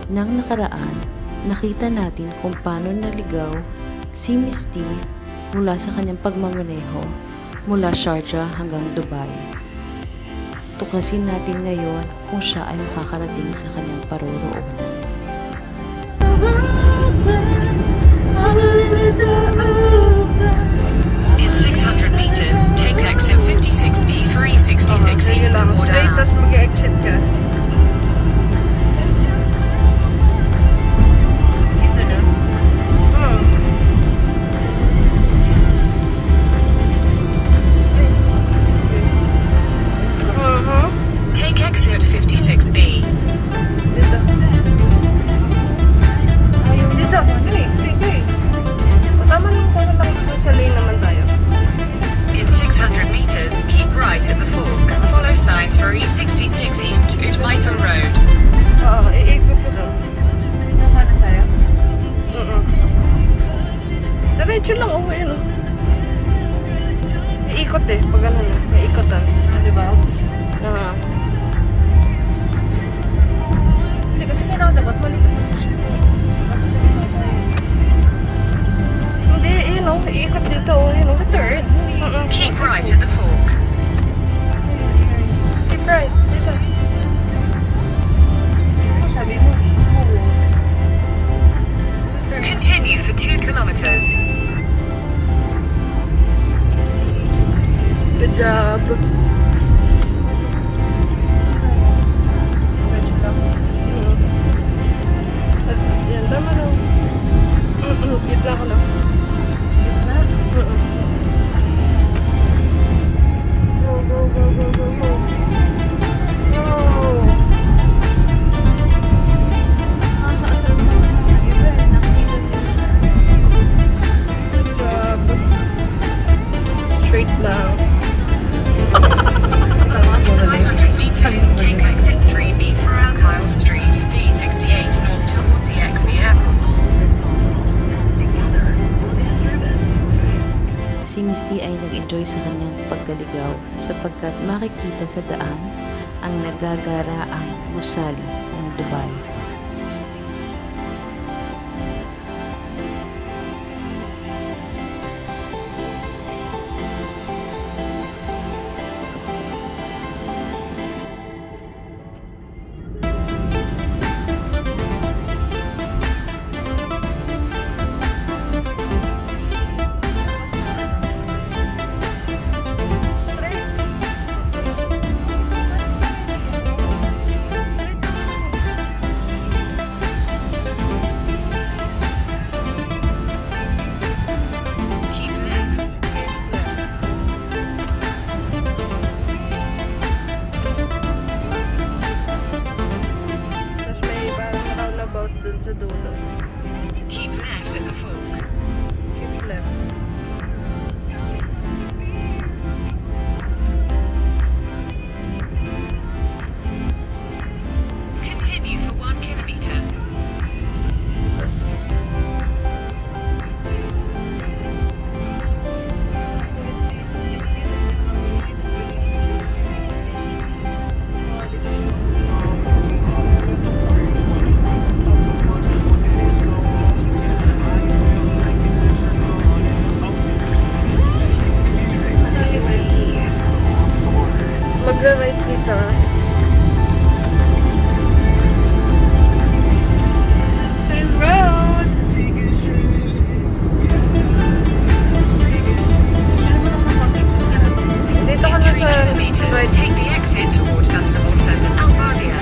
Nang nakaraan, nakita natin kung paano naligaw si Misty mula sa kanyang pagmamaneho mula Sharjah hanggang Dubai. Tuklasin natin ngayon kung siya ay makakarating sa kanyang paroroonan. In 600 meters, take exit 56B for E66 east of Straight, tapos MWAAAH. mag-exit ka. Dito na? Take exit 56B. Dito. Dito. Sige. O, tama naman kung lang sa lane naman tayo. In 600 meters, keep right at the fork. Follow signs for E66 east to MWAAAH Road. Oo, iikot ko doon. Naka na tayo? Diretso lang, yun. Iikot pag ano na, iikotan. Diba? Hindi kasi may roundabout, malikot na siya. Hindi, iikot dito, The third? Keep right at the fork. Keep right, dito. Sabi mo? Continue for 2 kilometers. Good job. Yan, tama lang. Gitna ko lang. Gitna? Go, go, go, go, go, go. Go! Nakakaasal mo ng iba nakikita niyo. Good job. Straight lang. In 500 meters, take exit 3B for Alkyle Street, D68 north toward DXB Airport. Si Misty ay nag-enjoy sa kanyang pagkaligaw sapagkat makikita sa daan ang nagagaraang gusali ng Dubai. Keep left. Tapos may parang roundabout dun sa dulo. Keep left at the fork. Keep left. Continue for 1 kilometer. Magra-right dito. Same road. Dito ka na 3 sa kilometers, right. take the exit toward Festival Center MWAAAH.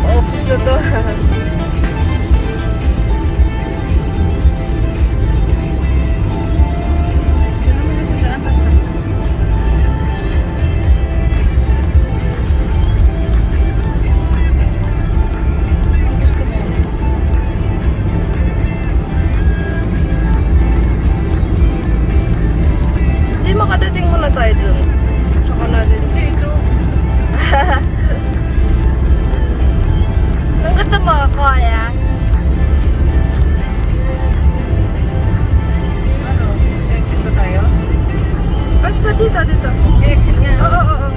Office na to. Hindi, makadating muna tayo dun. Saka natin. Dito. Ang gusto mo ako, kaya? Ano? Exit ba tayo? Basta dito. Exit nga. Oo.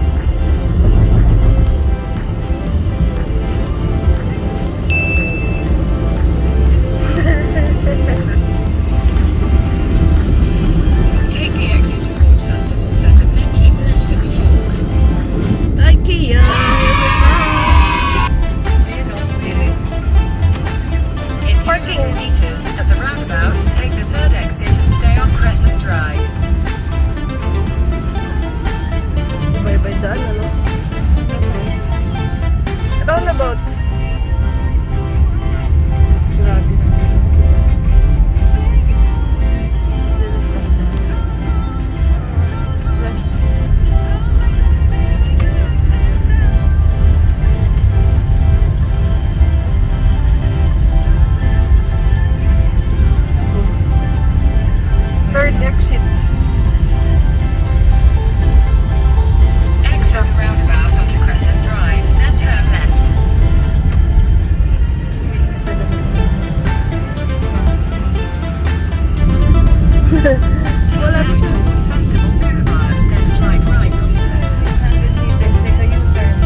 Wala right dito. toward Festival Boulevard, then slide right onto left. 600 meters, take a U-turn.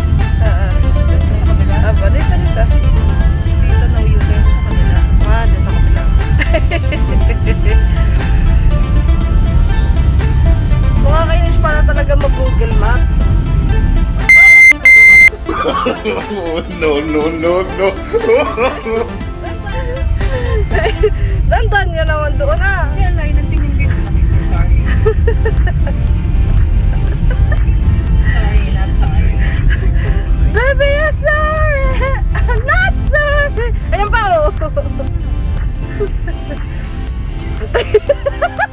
Doon sa kabila. Aba, dito. Dito no U-turn sa kabila. Doon sa kapila. Makakainis pala talaga mag-Google Map. No. Dandan nga naman doon ah. Yan, lain ng tingin dito. Sorry. Sorry, not sorry. Baby, you're sorry. I'm not sorry. Ayan pa oh.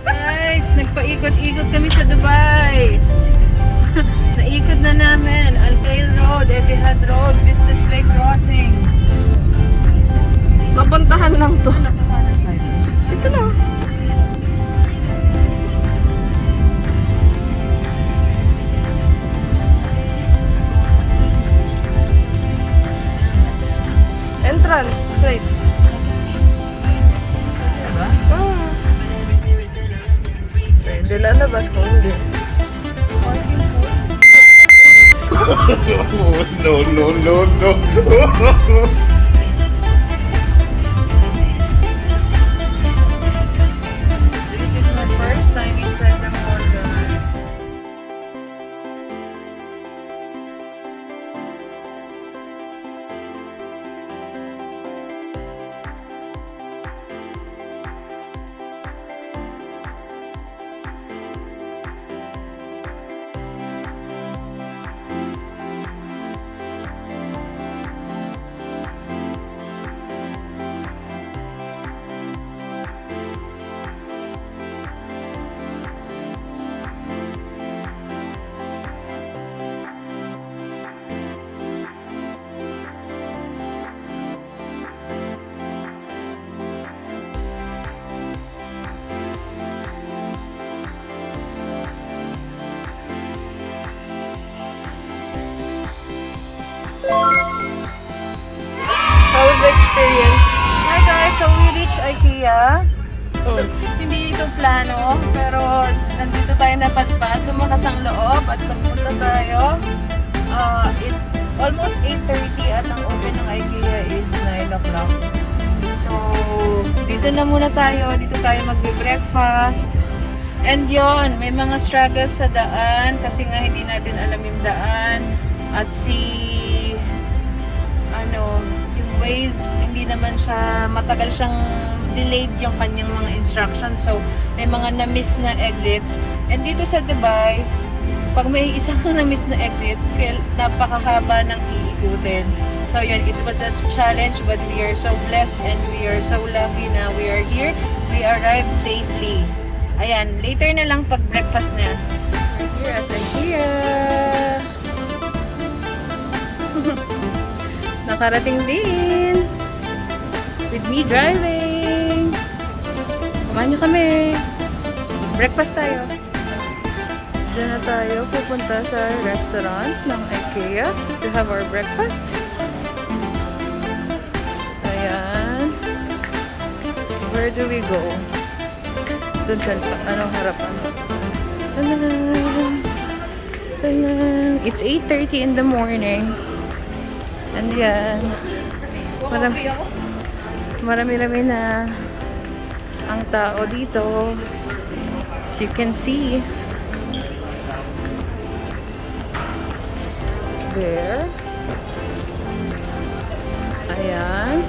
Guys, nagpaikot-ikot kami sa Dubai. Naikot na namin. Al-Khail Road, Etihad Road, Business Bay Crossing. Papuntahan lang to. Ito na. Entrance, straight. Diba? Pwede lalabas kung hindi. No. This is my first time inside the border. How was the experience? Hi guys, so we reached IKEA. Oh. Hindi ito plano, pero nandito tayo napadpad, lumakas ang loob at nagpunta tayo. It's almost 8:30 at ang open ng IKEA is 9 o'clock. So, dito na muna tayo. Dito tayo magbe-breakfast. And yon, may mga struggles sa daan kasi nga hindi natin alam yung daan. At yung Waze, hindi naman siya, matagal siyang delayed yung kanyang mga instructions. So, may mga na-miss na exits. And dito sa Dubai, pag may isang na-miss na exit, napakahaba ng iikutin. So, yun, it was a challenge, but we are so blessed and we are so lucky na we are here. We arrived safely. Ayan, later na lang pag breakfast na. We're here at IKEA. Nakarating din. With me driving. Kumain nyo kami. Breakfast tayo. Diyan na tayo pupunta sa restaurant ng IKEA to have our breakfast. Ayan. Where do we go? Doon sa harapan. Tanan! Tanan! It's 8:30 in the morning. And yan. Marami-rami na ang tao dito. As you can see. There. Ayan.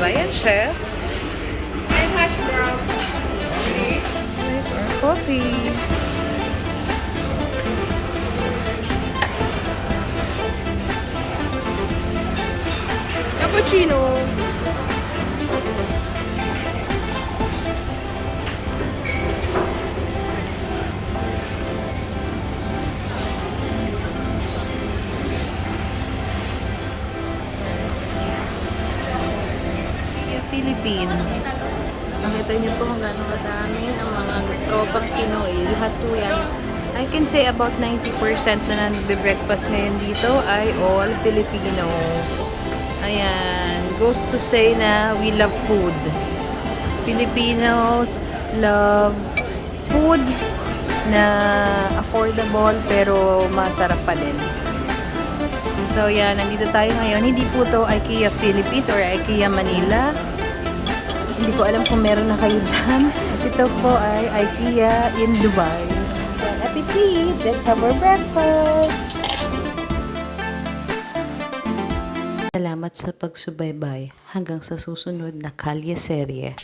Ayan, chef. And hash brown. Okay. Or coffee. Cappuccino. Philippines. Nakita niyo po kung gaano kadami ang mga tropang Pinoy. Lahat po yan. I can say about 90% na nagbe-breakfast ngayon dito ay all Filipinos. Ayan. Goes to say na we love food. Filipinos love food na affordable pero masarap pa din. So yan, nandito tayo ngayon. Hindi po to IKEA Philippines or IKEA Manila. Hindi ko alam kung meron na kayo dyan. Ito po ay IKEA in Dubai. Bon appetit! Let's have our breakfast! Salamat sa pagsubaybay. Hanggang sa susunod na Kalye Serye.